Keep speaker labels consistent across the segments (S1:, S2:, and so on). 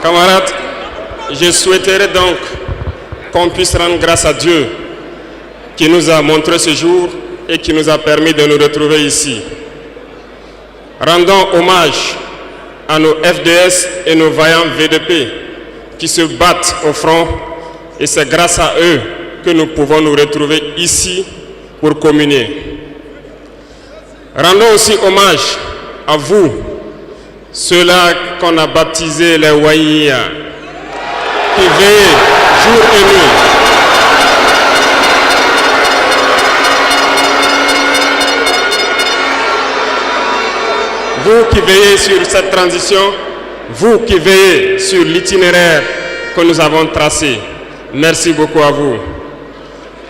S1: Camarades, je souhaiterais donc qu'on puisse rendre grâce à Dieu qui nous a montré ce jour et qui nous a permis de nous retrouver ici. Rendons hommage à nos FDS et nos vaillants VDP qui se battent au front, et c'est grâce à eux que nous pouvons nous retrouver ici pour communier. Rendons aussi hommage à vous, ceux-là qu'on a baptisés les Waïya, qui veillent jour et nuit. Vous qui veillez sur cette transition, vous qui veillez sur l'itinéraire que nous avons tracé, merci beaucoup à vous.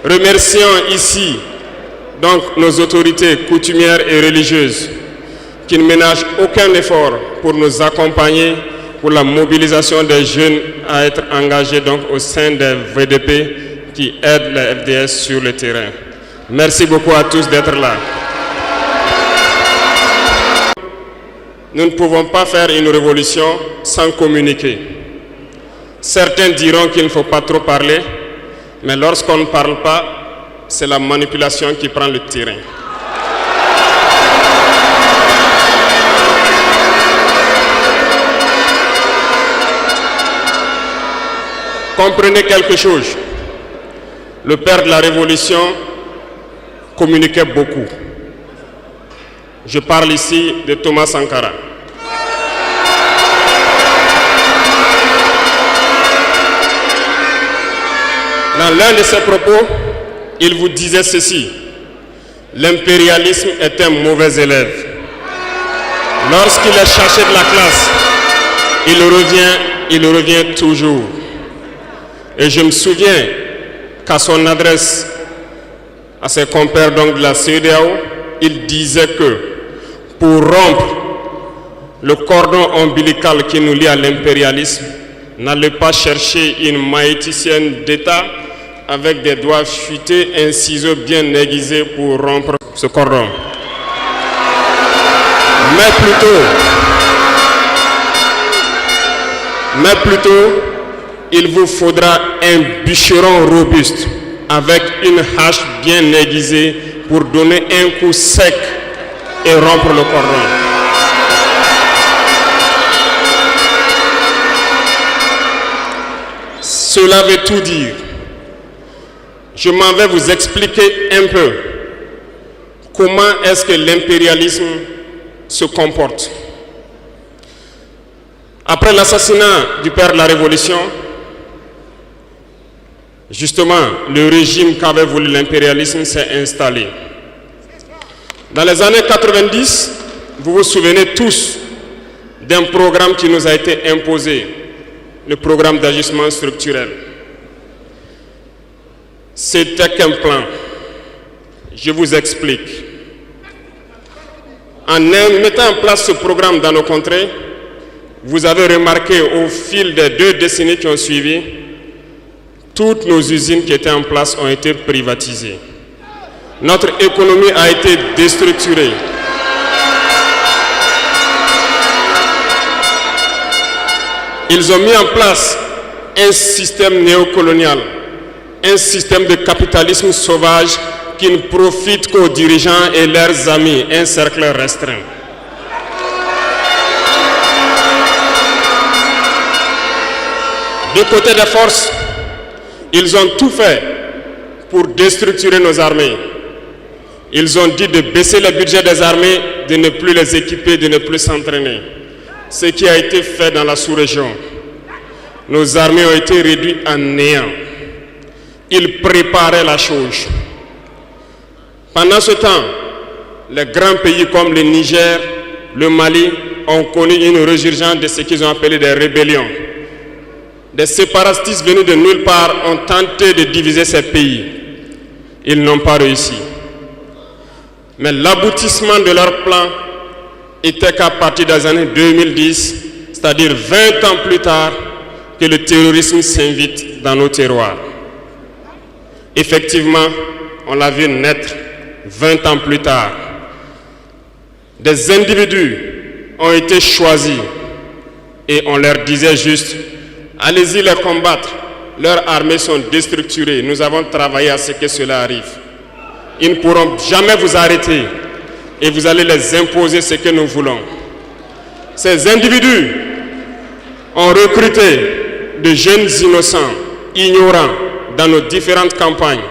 S1: Remercions ici donc nos autorités coutumières et religieuses qui ne ménagent aucun effort pour nous accompagner pour la mobilisation des jeunes à être engagés donc au sein des VDP qui aident les FDS sur le terrain. Merci beaucoup à tous d'être là. Nous ne pouvons pas faire une révolution sans communiquer. Certains diront qu'il ne faut pas trop parler, mais lorsqu'on ne parle pas, c'est la manipulation qui prend le terrain. Comprenez quelque chose. Le père de la Révolution communiquait beaucoup. Je parle ici de Thomas Sankara. Dans l'un de ses propos, il vous disait ceci: l'impérialisme est un mauvais élève. Lorsqu'il est cherché de la classe, il revient toujours. Et je me souviens qu'à son adresse à ses compères donc de la CEDEAO, il disait que pour rompre le cordon ombilical qui nous lie à l'impérialisme, n'allez pas chercher une maïticienne d'État avec des doigts futés, un ciseau bien aiguisé pour rompre ce cordon. Mais plutôt, il vous faudra un bûcheron robuste avec une hache bien aiguisée pour donner un coup sec et rompre le cordon. Cela veut tout dire. Je m'en vais vous expliquer un peu comment est-ce que l'impérialisme se comporte. Après l'assassinat du père de la Révolution, justement, le régime qu'avait voulu l'impérialisme s'est installé. Dans les années 90, vous vous souvenez tous d'un programme qui nous a été imposé, le programme d'ajustement structurel. C'était qu'un plan. Je vous explique. En mettant en place ce programme dans nos contrées, vous avez remarqué au fil des 2 décennies qui ont suivi, toutes nos usines qui étaient en place ont été privatisées. Notre économie a été déstructurée. Ils ont mis en place un système néocolonial, un système de capitalisme sauvage qui ne profite qu'aux dirigeants et leurs amis, un cercle restreint. Du côté des forces, ils ont tout fait pour déstructurer nos armées. Ils ont dit de baisser le budget des armées, de ne plus les équiper, de ne plus s'entraîner. Ce qui a été fait dans la sous-région. Nos armées ont été réduites en néant. Ils préparaient la chose. Pendant ce temps, les grands pays comme le Niger, le Mali ont connu une résurgence de ce qu'ils ont appelé des rébellions. Des séparatistes venus de nulle part ont tenté de diviser ces pays. Ils n'ont pas réussi. Mais l'aboutissement de leur plan était qu'à partir des années 2010, c'est-à-dire 20 ans plus tard, que le terrorisme s'invite dans nos terroirs. Effectivement, on l'a vu naître 20 ans plus tard. Des individus ont été choisis et on leur disait juste, allez-y les combattre, leurs armées sont déstructurées, nous avons travaillé à ce que cela arrive. Ils ne pourront jamais vous arrêter et vous allez les imposer ce que nous voulons. Ces individus ont recruté de jeunes innocents, ignorants, dans nos différentes campagnes,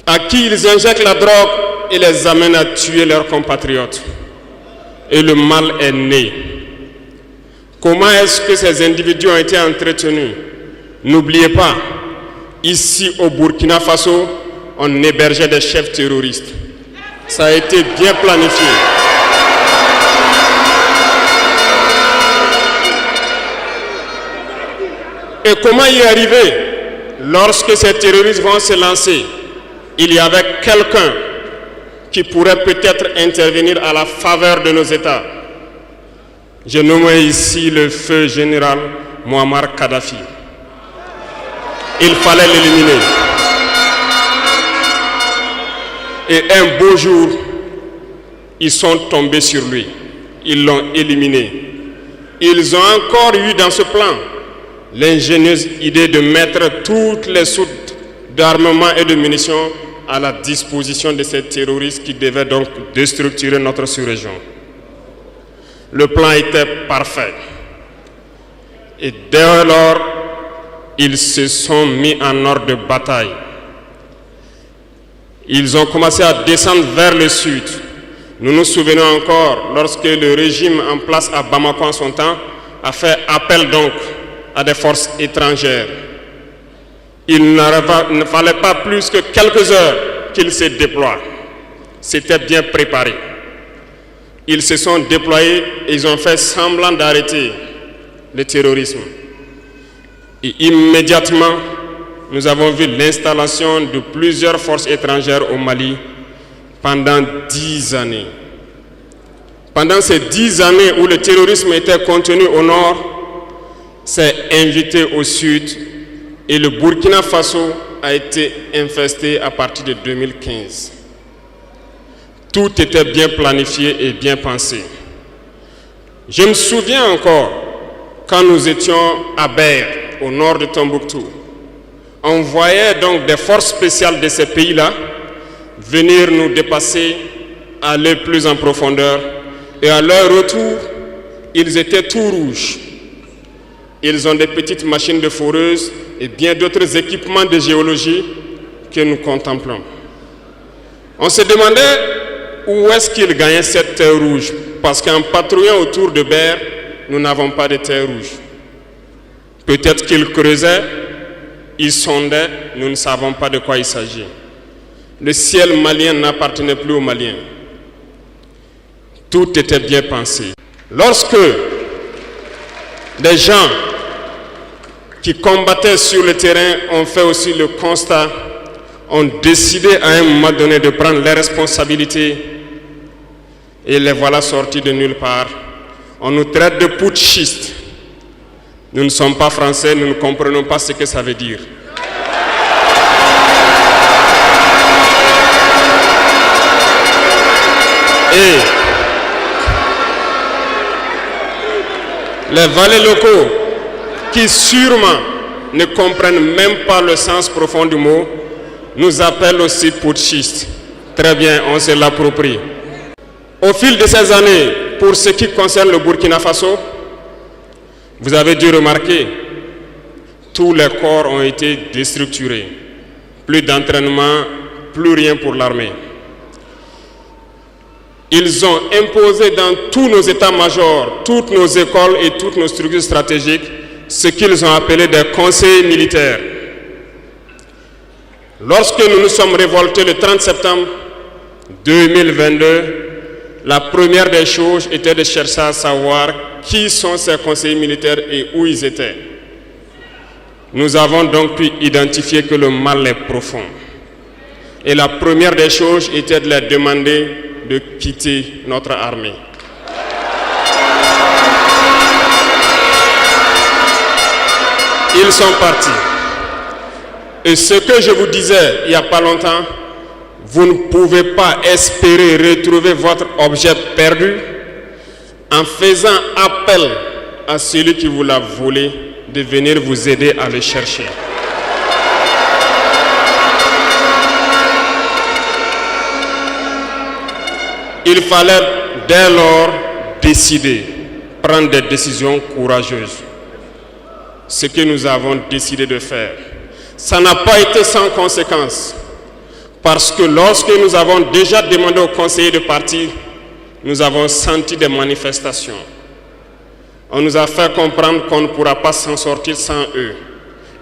S1: à qui ils injectent la drogue et les amènent à tuer leurs compatriotes. Et le mal est né. Comment est-ce que ces individus ont été entretenus? N'oubliez pas, ici au Burkina Faso, on hébergeait des chefs terroristes. Ça a été bien planifié. Et comment y arriver? Lorsque ces terroristes vont se lancer, il y avait quelqu'un qui pourrait peut-être intervenir à la faveur de nos États. Je nomme ici le feu général Muammar Kadhafi. Il fallait l'éliminer. Et un beau jour, ils sont tombés sur lui. Ils l'ont éliminé. Ils ont encore eu dans ce plan l'ingénieuse idée de mettre toutes les soutes d'armement et de munitions à la disposition de ces terroristes qui devaient donc déstructurer notre sous-région. Le plan était parfait. Et dès lors, ils se sont mis en ordre de bataille. Ils ont commencé à descendre vers le sud. Nous nous souvenons encore, lorsque le régime en place à Bamako en son temps a fait appel donc à des forces étrangères. Il ne fallait pas plus que quelques heures qu'ils se déploient. C'était bien préparé. Ils se sont déployés et ils ont fait semblant d'arrêter le terrorisme. Et immédiatement, nous avons vu l'installation de plusieurs forces étrangères au Mali pendant 10 années. Pendant ces 10 années où le terrorisme était contenu au nord, s'est invité au sud et le Burkina Faso a été infesté à partir de 2015. Tout était bien planifié et bien pensé. Je me souviens encore quand nous étions à Ber, au nord de Tombouctou. On voyait donc des forces spéciales de ces pays-là venir nous dépasser, aller plus en profondeur. Et à leur retour, ils étaient tout rouges. Ils ont des petites machines de foreuse et bien d'autres équipements de géologie que nous contemplons. On se demandait où est-ce qu'ils gagnaient cette terre rouge, parce qu'en patrouillant autour de Ber, nous n'avons pas de terre rouge. Peut-être qu'ils creusaient, ils sondaient, nous ne savons pas de quoi il s'agit. Le ciel malien n'appartenait plus aux Maliens. Tout était bien pensé. Lorsque des gens qui combattaient sur le terrain ont fait aussi le constat, ont décidé à un moment donné de prendre les responsabilités et les voilà sortis de nulle part. On nous traite de putschistes. Nous ne sommes pas français, nous ne comprenons pas ce que ça veut dire. Et les valets locaux qui sûrement ne comprennent même pas le sens profond du mot, nous appellent aussi putschistes. Très bien, on se l'approprie. Au fil de ces années, pour ce qui concerne le Burkina Faso, vous avez dû remarquer, tous les corps ont été déstructurés. Plus d'entraînement, plus rien pour l'armée. Ils ont imposé dans tous nos états-majors, toutes nos écoles et toutes nos structures stratégiques ce qu'ils ont appelé des conseils militaires. Lorsque nous nous sommes révoltés le 30 septembre 2022, la première des choses était de chercher à savoir qui sont ces conseillers militaires et où ils étaient. Nous avons donc pu identifier que le mal est profond. Et la première des choses était de leur demander de quitter notre armée. Ils sont partis. Et ce que je vous disais il n'y a pas longtemps, vous ne pouvez pas espérer retrouver votre objet perdu en faisant appel à celui qui vous l'a volé de venir vous aider à le chercher. Il fallait dès lors décider, prendre des décisions courageuses. Ce que nous avons décidé de faire. Ça n'a pas été sans conséquence. Parce que lorsque nous avons déjà demandé aux conseillers de partir, nous avons senti des manifestations. On nous a fait comprendre qu'on ne pourra pas s'en sortir sans eux.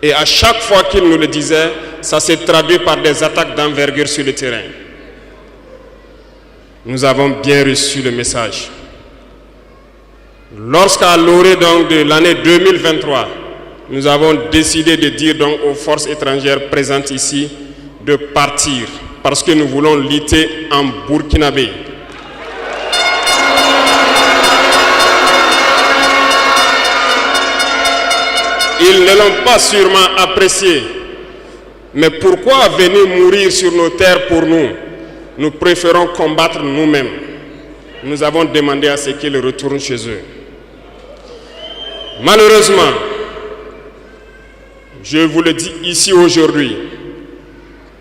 S1: Et à chaque fois qu'ils nous le disaient, ça s'est traduit par des attaques d'envergure sur le terrain. Nous avons bien reçu le message. Lorsqu'à l'orée donc de l'année 2023, nous avons décidé de dire donc aux forces étrangères présentes ici de partir parce que nous voulons lutter en burkinabé. Ils ne l'ont pas sûrement apprécié. Mais pourquoi venir mourir sur nos terres pour nous? Nous préférons combattre nous-mêmes. Nous avons demandé à ce qu'ils retournent chez eux. Malheureusement, je vous le dis ici aujourd'hui,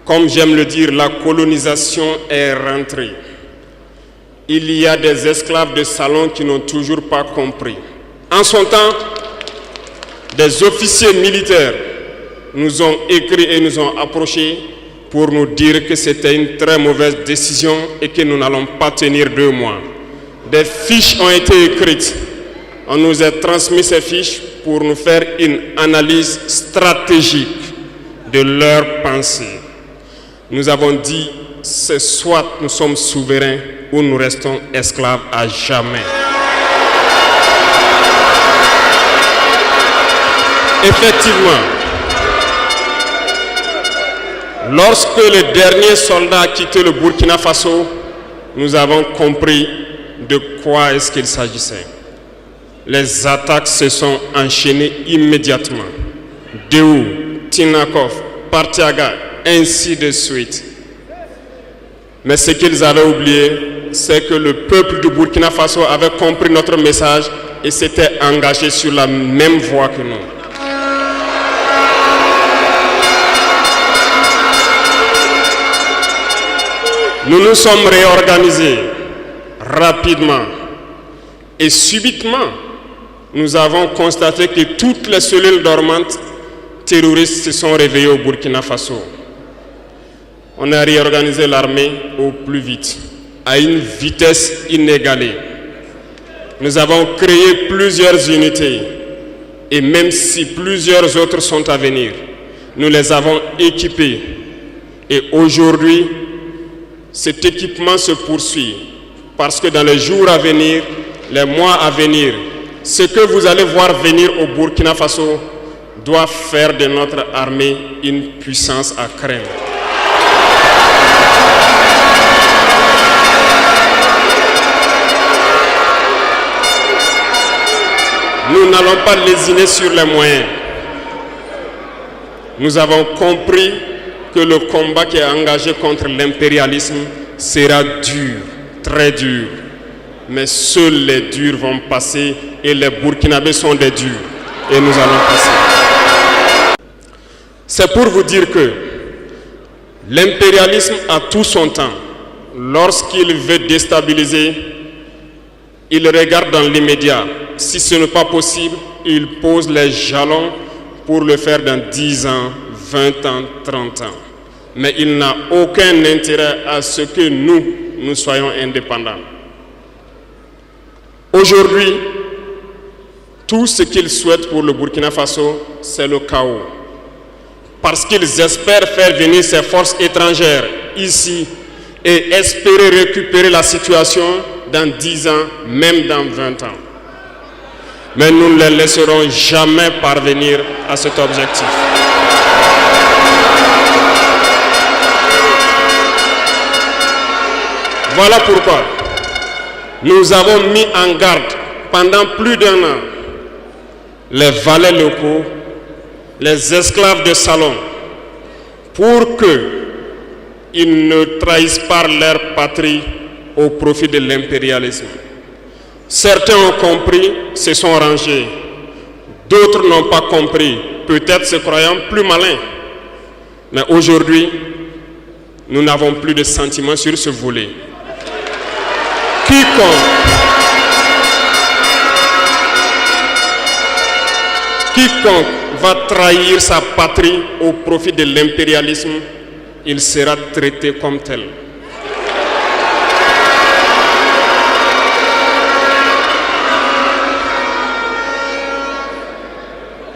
S1: comme j'aime le dire, la colonisation est rentrée. Il y a des esclaves de salon qui n'ont toujours pas compris. En son temps, des officiers militaires nous ont écrit et nous ont approchés pour nous dire que c'était une très mauvaise décision et que nous n'allons pas tenir 2 mois. Des fiches ont été écrites. On nous a transmis ces fiches pour nous faire une analyse stratégique de leurs pensées. Nous avons dit, c'est soit nous sommes souverains ou nous restons esclaves à jamais. Effectivement, lorsque le dernier soldat a quitté le Burkina Faso, nous avons compris de quoi est-ce qu'il s'agissait. Les attaques se sont enchaînées immédiatement. Déou, Tinakov, Partiaga, ainsi de suite. Mais ce qu'ils avaient oublié, c'est que le peuple du Burkina Faso avait compris notre message et s'était engagé sur la même voie que nous. Nous nous sommes réorganisés rapidement et subitement, nous avons constaté que toutes les cellules dormantes terroristes se sont réveillées au Burkina Faso. On a réorganisé l'armée au plus vite, à une vitesse inégalée. Nous avons créé plusieurs unités et même si plusieurs autres sont à venir, nous les avons équipées. Et aujourd'hui, cet équipement se poursuit parce que dans les jours à venir, les mois à venir, ce que vous allez voir venir au Burkina Faso doit faire de notre armée une puissance à craindre. Nous n'allons pas lésiner sur les moyens. Nous avons compris que le combat qui est engagé contre l'impérialisme sera dur, très dur. Mais seuls les durs vont passer et les Burkinabés sont des durs. Et nous allons passer. C'est pour vous dire que l'impérialisme a tout son temps. Lorsqu'il veut déstabiliser, il regarde dans l'immédiat. Si ce n'est pas possible, il pose les jalons pour le faire dans 10 ans, 20 ans, 30 ans. Mais il n'a aucun intérêt à ce que nous soyons indépendants. Aujourd'hui, tout ce qu'ils souhaitent pour le Burkina Faso, c'est le chaos. Parce qu'ils espèrent faire venir ces forces étrangères ici et espérer récupérer la situation dans 10 ans, même dans 20 ans. Mais nous ne les laisserons jamais parvenir à cet objectif. Voilà pourquoi nous avons mis en garde pendant plus d'1 an les valets locaux, les esclaves de salon, pour qu'ils ne trahissent pas leur patrie au profit de l'impérialisme. Certains ont compris, se sont rangés. D'autres n'ont pas compris, peut-être se croyant plus malins. Mais aujourd'hui, nous n'avons plus de sentiments sur ce volet. Quiconque va trahir sa patrie au profit de l'impérialisme, il sera traité comme tel.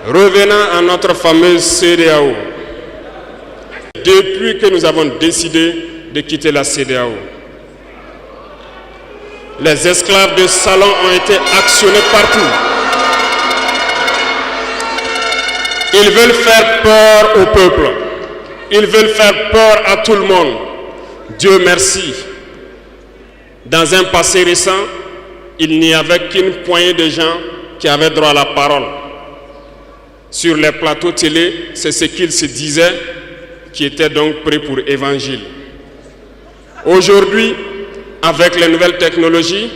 S1: Revenant à notre fameuse CEDEAO. Depuis que nous avons décidé de quitter la CEDEAO, les esclaves de salon ont été actionnés partout. Ils veulent faire peur au peuple. Ils veulent faire peur à tout le monde. Dieu merci. Dans un passé récent, il n'y avait qu'une poignée de gens qui avaient droit à la parole. Sur les plateaux télé, c'est ce qu'ils se disaient qui étaient donc prêts pour évangile. Aujourd'hui, avec les nouvelles technologies,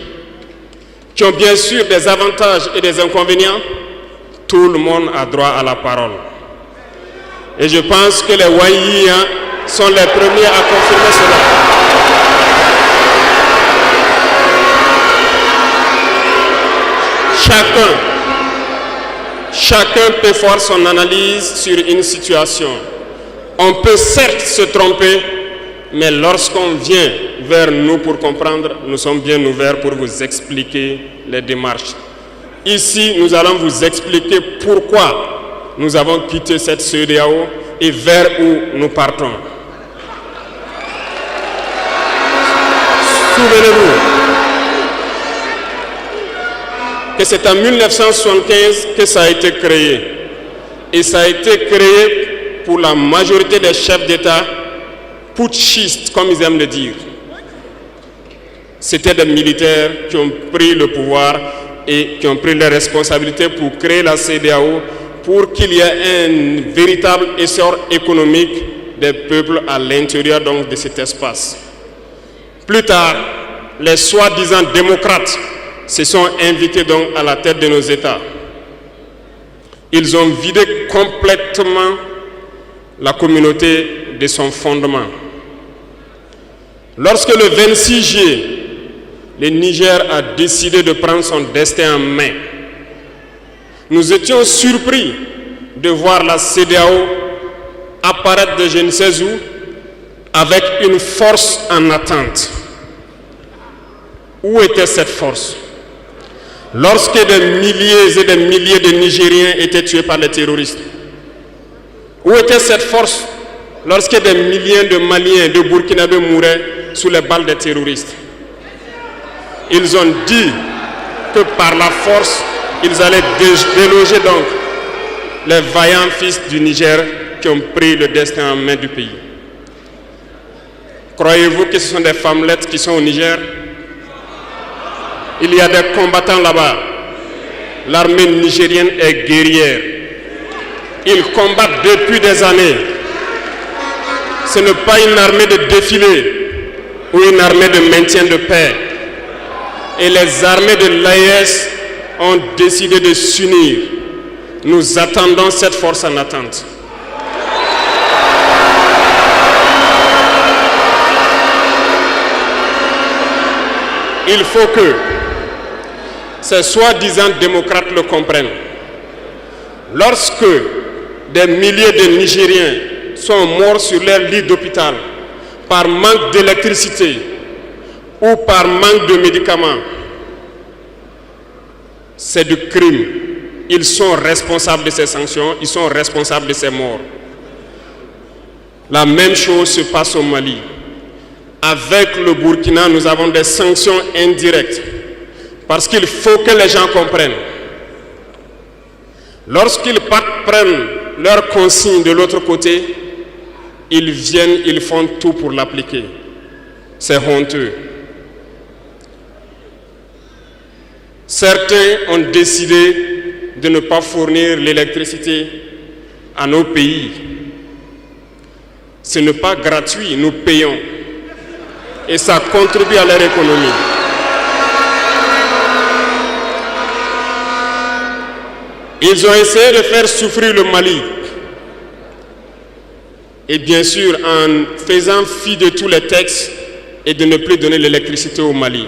S1: qui ont bien sûr des avantages et des inconvénients, tout le monde a droit à la parole. Et je pense que les Wanyis sont les premiers à confirmer cela. Chacun peut faire son analyse sur une situation. On peut certes se tromper, mais lorsqu'on vient vers nous pour comprendre, nous sommes bien ouverts pour vous expliquer les démarches. Ici, nous allons vous expliquer pourquoi nous avons quitté cette CEDEAO et vers où nous partons. Souvenez-vous que c'est en 1975 que ça a été créé. Et ça a été créé pour la majorité des chefs d'État putschistes, comme ils aiment le dire. C'était des militaires qui ont pris le pouvoir et qui ont pris les responsabilités pour créer la CEDEAO pour qu'il y ait un véritable essor économique des peuples à l'intérieur donc de cet espace. Plus tard, les soi-disant démocrates se sont invités donc à la tête de nos États. Ils ont vidé complètement la communauté de son fondement. Lorsque le 26 juillet, le Niger a décidé de prendre son destin en main, nous étions surpris de voir la CEDEAO apparaître de je ne sais où avec une force en attente. Où était cette force? Lorsque des milliers et des milliers de Nigériens étaient tués par les terroristes, où était cette force lorsque des milliers de Maliens, de Burkinabés mouraient sous les balles des terroristes? Ils ont dit que par la force, ils allaient déloger donc les vaillants fils du Niger qui ont pris le destin en main du pays. Croyez-vous que ce sont des femmelettes qui sont au Niger? Il y a des combattants là-bas. L'armée nigérienne est guerrière. Ils combattent depuis des années. Ce n'est pas une armée de défilé ou une armée de maintien de paix. Et les armées de l'AES ont décidé de s'unir. Nous attendons cette force en attente. Il faut que ces soi-disant démocrates le comprennent. Lorsque des milliers de Nigériens sont morts sur leur lit d'hôpital par manque d'électricité ou par manque de médicaments, c'est du crime. Ils sont responsables de ces sanctions, ils sont responsables de ces morts. La même chose se passe au Mali. Avec le Burkina, nous avons des sanctions indirectes. Parce qu'il faut que les gens comprennent. Lorsqu'ils prennent leurs consignes de l'autre côté, ils viennent, ils font tout pour l'appliquer. C'est honteux. Certains ont décidé de ne pas fournir l'électricité à nos pays. Ce n'est pas gratuit, nous payons. Et ça contribue à leur économie. Ils ont essayé de faire souffrir le Mali. Et bien sûr, en faisant fi de tous les textes et de ne plus donner l'électricité au Mali,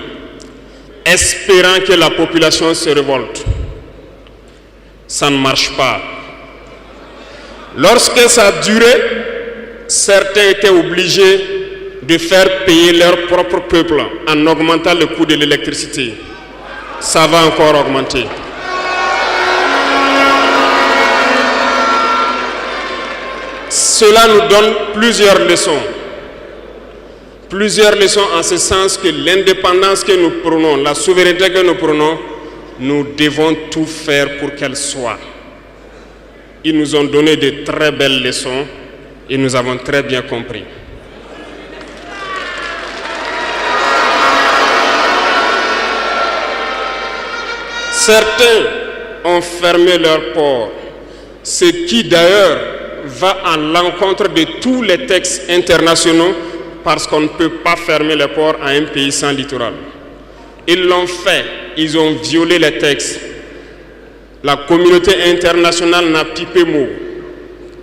S1: espérant que la population se révolte. Ça ne marche pas. Lorsque ça a duré, certains étaient obligés de faire payer leur propre peuple en augmentant le coût de l'électricité. Ça va encore augmenter. Cela nous donne plusieurs leçons. Plusieurs leçons en ce sens que l'indépendance que nous prenons, la souveraineté que nous prenons, nous devons tout faire pour qu'elle soit. Ils nous ont donné de très belles leçons et nous avons très bien compris. Certains ont fermé leurs ports, ce qui d'ailleurs va à l'encontre de tous les textes internationaux parce qu'on ne peut pas fermer les ports à un pays sans littoral. Ils l'ont fait, ils ont violé les textes. La communauté internationale n'a pipé mot.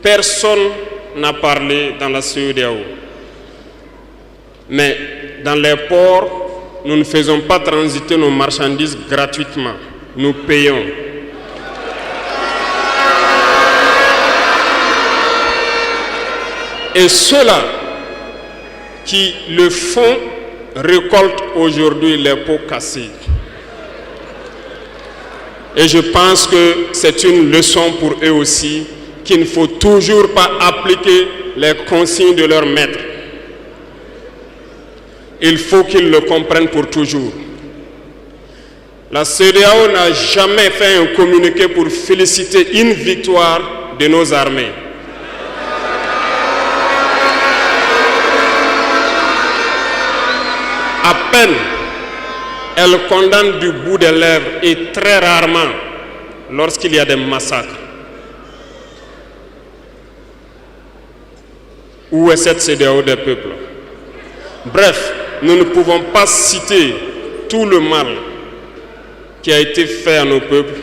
S1: Personne n'a parlé dans la CEDEAO. Mais dans les ports, nous ne faisons pas transiter nos marchandises gratuitement. Nous payons. Et ceux-là qui le font récoltent aujourd'hui les pots cassés. Et je pense que c'est une leçon pour eux aussi, qu'il ne faut toujours pas appliquer les consignes de leur maître. Il faut qu'ils le comprennent pour toujours. La CEDEAO n'a jamais fait un communiqué pour féliciter une victoire de nos armées. À peine, elle condamne du bout des lèvres et très rarement lorsqu'il y a des massacres. Où est cette CEDEAO des peuples? Bref, nous ne pouvons pas citer tout le mal qui a été fait à nos peuples,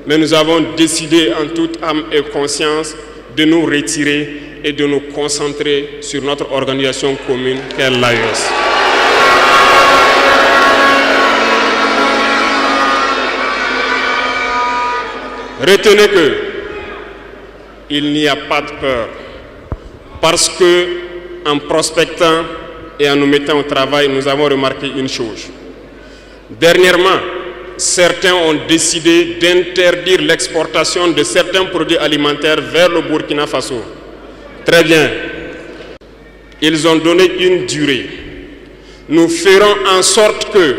S1: mais nous avons décidé en toute âme et conscience de nous retirer et de nous concentrer sur notre organisation commune qu'est l'AES. Retenez que il n'y a pas de peur, parce que en prospectant et en nous mettant au travail, nous avons remarqué une chose. Dernièrement, certains ont décidé d'interdire l'exportation de certains produits alimentaires vers le Burkina Faso. Très bien. Ils ont donné une durée. Nous ferons en sorte que,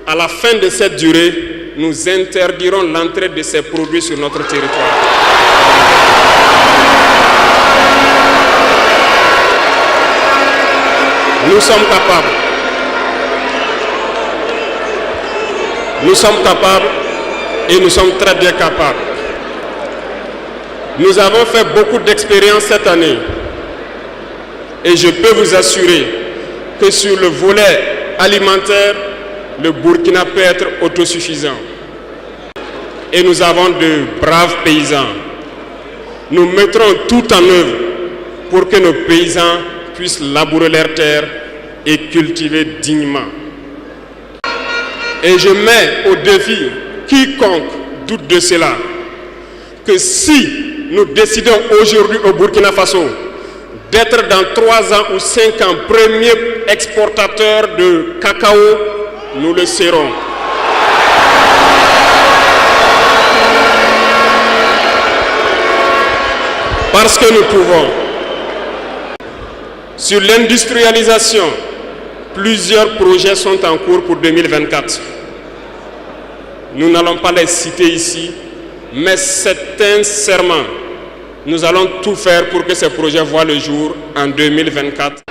S1: à la fin de cette durée, nous interdirons l'entrée de ces produits sur notre territoire. Nous sommes capables. Nous sommes capables et nous sommes très bien capables. Nous avons fait beaucoup d'expériences cette année et je peux vous assurer que sur le volet alimentaire, le Burkina peut être autosuffisant. Et nous avons de braves paysans. Nous mettrons tout en œuvre pour que nos paysans puissent labourer leurs terres et cultiver dignement. Et je mets au défi quiconque doute de cela, que si nous décidons aujourd'hui au Burkina Faso d'être dans 3 ans ou 5 ans premier exportateur de cacao, nous le serons. Parce que nous pouvons. Sur l'industrialisation, plusieurs projets sont en cours pour 2024. Nous n'allons pas les citer ici, mais sincèrement, nous allons tout faire pour que ces projets voient le jour en 2024.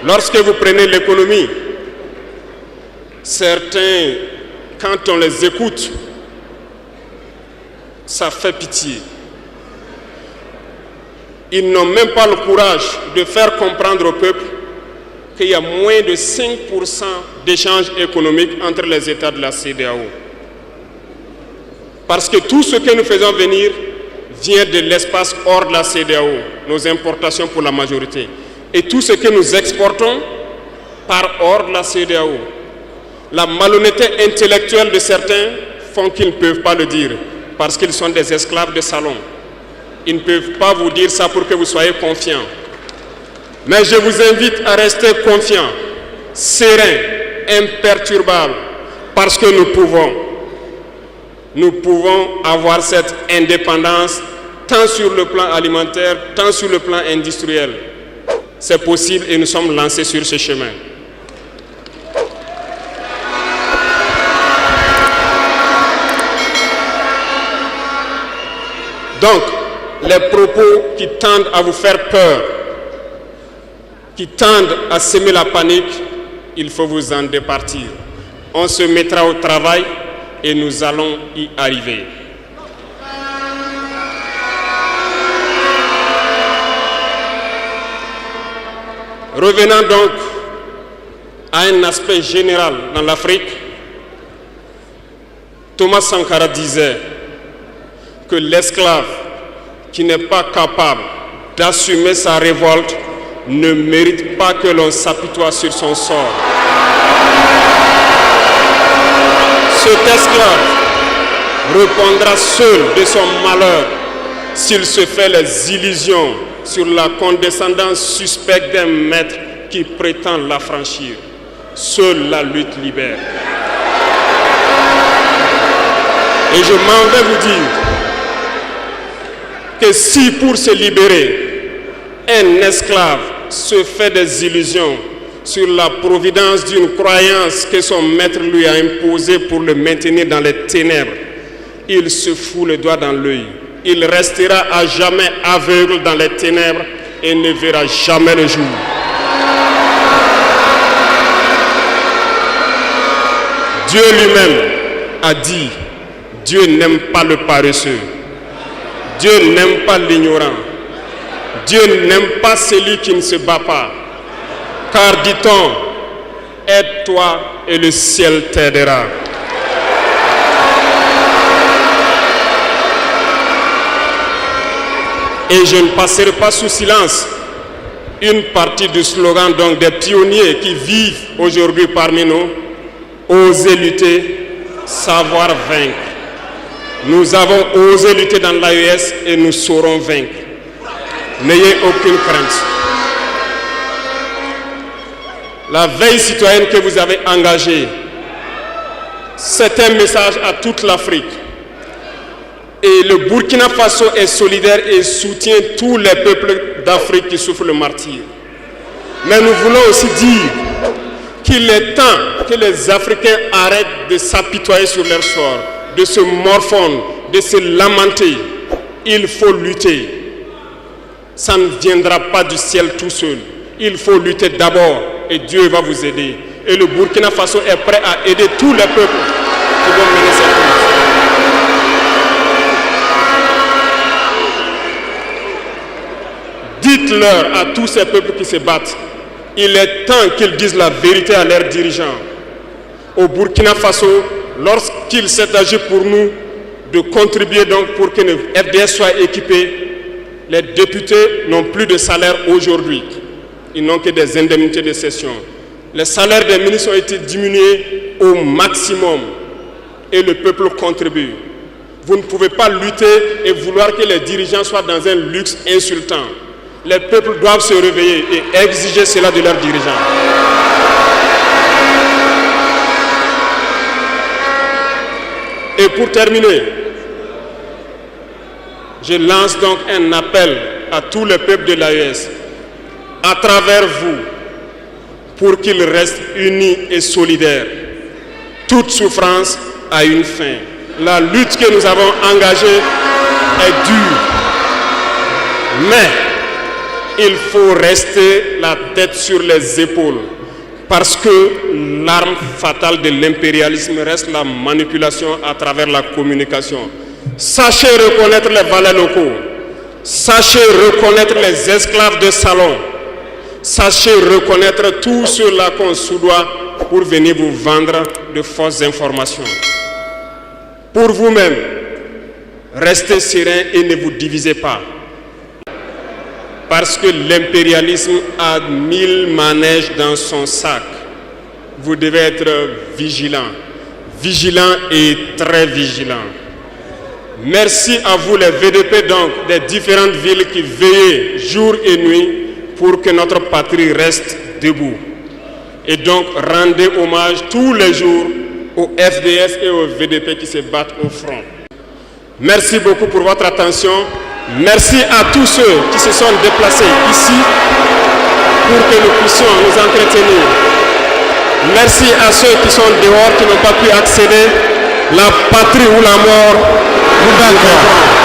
S1: Lorsque vous prenez l'économie, certains, quand on les écoute, ça fait pitié. Ils n'ont même pas le courage de faire comprendre au peuple qu'il y a moins de 5% d'échanges économiques entre les États de la CEDEAO. Parce que tout ce que nous faisons venir vient de l'espace hors de la CEDEAO, nos importations pour la majorité. Et tout ce que nous exportons part hors de la CEDEAO. La malhonnêteté intellectuelle de certains font qu'ils ne peuvent pas le dire, parce qu'ils sont des esclaves de salon. Ils ne peuvent pas vous dire ça pour que vous soyez confiants. Mais je vous invite à rester confiants, sereins, imperturbables, parce que nous pouvons avoir cette indépendance tant sur le plan alimentaire, tant sur le plan industriel. C'est possible et nous sommes lancés sur ce chemin. Donc, les propos qui tendent à vous faire peur, qui tendent à semer la panique, il faut vous en départir. On se mettra au travail et nous allons y arriver. Revenons donc à un aspect général dans l'Afrique. Thomas Sankara disait que l'esclave qui n'est pas capable d'assumer sa révolte ne mérite pas que l'on s'apitoie sur son sort. Cet esclave répondra seul de son malheur s'il se fait les illusions sur la condescendance suspecte d'un maître qui prétend l'affranchir. Seule la lutte libère. Et je m'en vais vous dire que si pour se libérer, un esclave se fait des illusions sur la providence d'une croyance que son maître lui a imposée pour le maintenir dans les ténèbres, il se fout le doigt dans l'œil. Il restera à jamais aveugle dans les ténèbres et ne verra jamais le jour. Dieu lui-même a dit, Dieu n'aime pas le paresseux. Dieu n'aime pas l'ignorant. Dieu n'aime pas celui qui ne se bat pas. Car dit-on, aide-toi et le ciel t'aidera. Et je ne passerai pas sous silence une partie du slogan donc des pionniers qui vivent aujourd'hui parmi nous. Oser lutter, savoir vaincre. Nous avons osé lutter dans l'AES et nous saurons vaincre. N'ayez aucune crainte. La veille citoyenne que vous avez engagée, c'est un message à toute l'Afrique. Et le Burkina Faso est solidaire et soutient tous les peuples d'Afrique qui souffrent le martyre. Mais nous voulons aussi dire qu'il est temps que les Africains arrêtent de s'apitoyer sur leur sort, de se morfondre, de se lamenter. Il faut lutter. Ça ne viendra pas du ciel tout seul. Il faut lutter d'abord et Dieu va vous aider. Et le Burkina Faso est prêt à aider tous les peuples qui vont mener cette lutte. Dites-leur à tous ces peuples qui se battent, il est temps qu'ils disent la vérité à leurs dirigeants. Au Burkina Faso, lorsqu'il s'est agi pour nous de contribuer donc pour que le FDS soit équipé, les députés n'ont plus de salaire aujourd'hui. Ils n'ont que des indemnités de session. Les salaires des ministres ont été diminués au maximum et le peuple contribue. Vous ne pouvez pas lutter et vouloir que les dirigeants soient dans un luxe insultant. Les peuples doivent se réveiller et exiger cela de leurs dirigeants. Et pour terminer, je lance donc un appel à tous les peuples de l'AES, à travers vous, pour qu'ils restent unis et solidaires. Toute souffrance a une fin. La lutte que nous avons engagée est dure, mais il faut rester la tête sur les épaules parce que l'arme fatale de l'impérialisme reste la manipulation à travers la communication. Sachez reconnaître les valets locaux, sachez reconnaître les esclaves de salon, sachez reconnaître tout ceux-là qu'on soudoie pour venir vous vendre de fausses informations. Pour vous-même, Restez serein et ne vous divisez pas. Parce que l'impérialisme a 1000 manèges dans son sac. Vous devez être vigilant. Vigilant et très vigilant. Merci à vous les VDP donc des différentes villes qui veillent jour et nuit pour que notre patrie reste debout. Et donc rendez hommage tous les jours aux FDS et aux VDP qui se battent au front. Merci beaucoup pour votre attention. Merci à tous ceux qui se sont déplacés ici pour que nous puissions nous entretenir. Merci à ceux qui sont dehors, qui n'ont pas pu accéder. La patrie ou la mort, nous